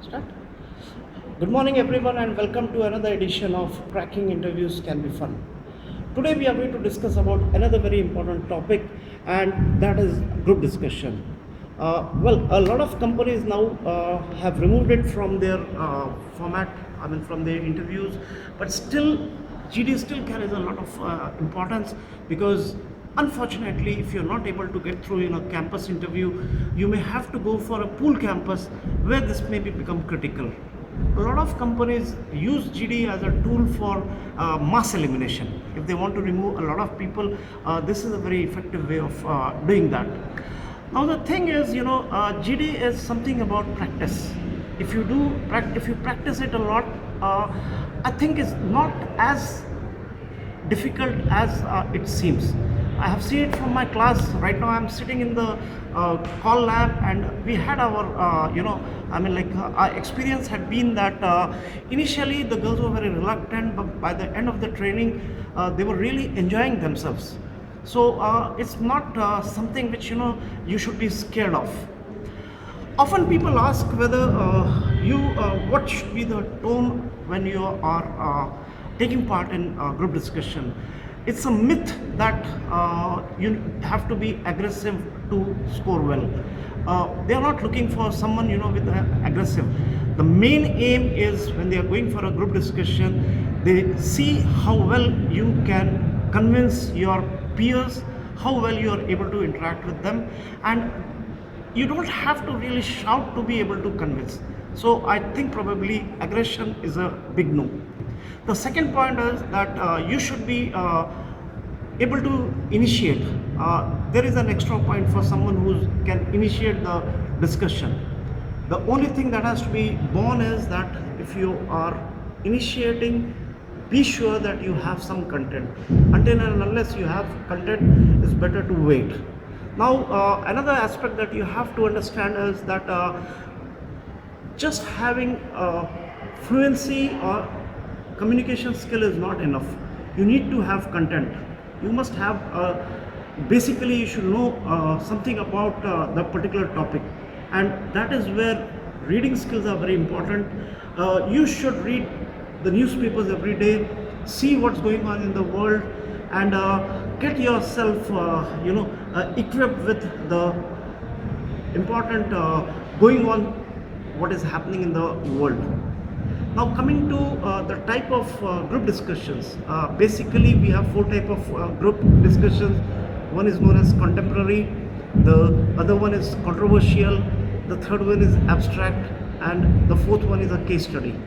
Start. Good morning, everyone, and welcome to another edition of Cracking Interviews Can Be Fun. Today, we are going to discuss about another very important topic, and that is group discussion. A lot of companies now have removed it from their format, from their interviews, but still, GD still carries a lot of importance because unfortunately, if you're not able to get through in a campus interview, you may have to go for a pool campus where this may become critical. A lot of companies use GD as a tool for mass elimination. If they want to remove a lot of people, this is a very effective way of doing that. Now the thing is, GD is something about practice. If you practice it a lot, I think it's not as difficult as it seems. I have seen it from my class. Right now, I'm sitting in the call lab, and we had our, our experience had been that initially the girls were very reluctant, but by the end of the training, they were really enjoying themselves. So it's not something which you should be scared of. Often people ask whether what should be the tone when you are taking part in group discussion. It's a myth that you have to be aggressive to score well. They are not looking for someone with aggressive. The main aim is when they are going for a group discussion, they see how well you can convince your peers, how well you are able to interact with them, and you don't have to really shout to be able to convince. So I think probably aggression is a big no. The second point is that you should be able to initiate. There is an extra point for someone who can initiate the discussion. The only thing that has to be born is that if you are initiating, be sure that you have some content. Until and unless you have content, it's better to wait. Now, another aspect that you have to understand is that just having fluency or communication skill is not enough. You need to have content. You must have, basically you should know something about the particular topic, and that is where reading skills are very important. You should read the newspapers every day, see what's going on in the world, and get yourself equipped with the important going on, what is happening in the world. Now coming to the type of group discussions, basically we have four type of group discussions. One is known as contemporary, the other one is controversial, the third one is abstract, and the fourth one is a case study.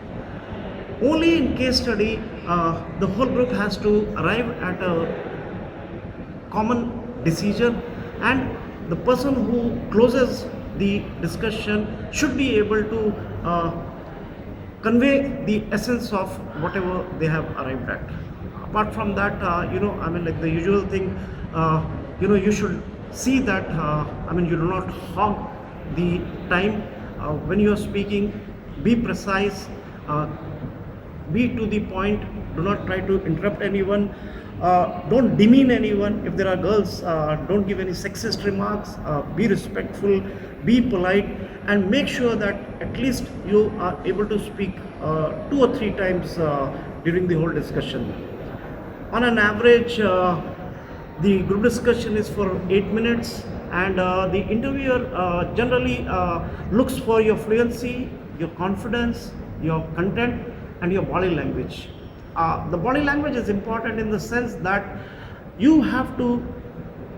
Only in case study, the whole group has to arrive at a common decision, and the person who closes the discussion should be able to convey the essence of whatever they have arrived at. Apart from that, the usual thing, you should see that, you do not hog the time when you are speaking. Be precise, be to the point, do not try to interrupt anyone, don't demean anyone. If there are girls, don't give any sexist remarks, be respectful, be polite, and make sure that at least you are able to speak 2 or 3 times during the whole discussion. On an average, the group discussion is for 8 minutes, and the interviewer generally looks for your fluency, your confidence, your content, and your body language. The body language is important in the sense that you have to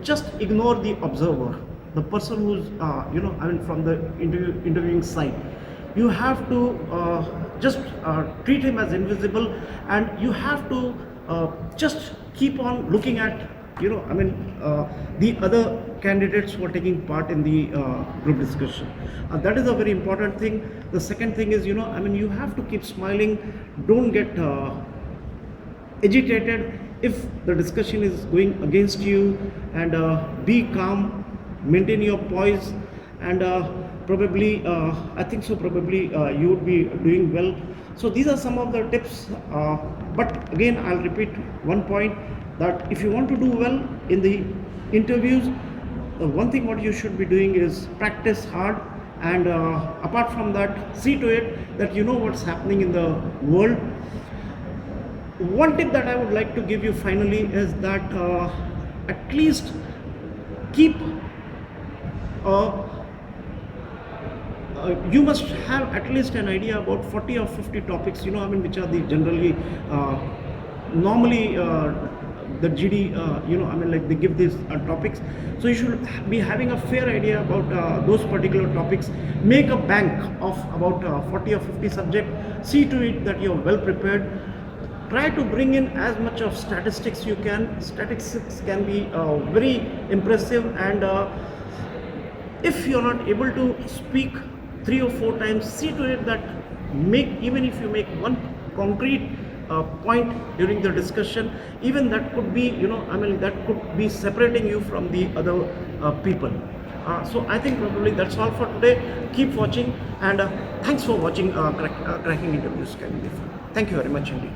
just ignore the observer, the person who's from the interviewing side. You have to just treat him as invisible, and you have to just keep on looking at the other candidates who are taking part in the group discussion. That is a very important thing. The second thing is, you have to keep smiling. Don't get agitated if the discussion is going against you, and be calm, maintain your poise, and probably I think so probably you would be doing well. So these are some of the tips, but again I'll repeat one point, that if you want to do well in the interviews, one thing what you should be doing is practice hard, and apart from that, see to it that you know what's happening in the world. One tip that I would like to give you finally is that at least keep you must have at least an idea about 40 or 50 topics, which are the generally normally the GD, like they give these topics. So you should be having a fair idea about those particular topics. Make a bank of about 40 or 50 subjects. See to it that you're well prepared. Try to bring in as much of statistics you can. Statistics can be very impressive, and if you're not able to speak 3 or 4 times, see to it that even if you make one concrete point during the discussion, even that could be, that could be separating you from the other people. So I think probably that's all for today. Keep watching, and thanks for watching Cracking Interviews Can Be Fun. Thank you very much indeed.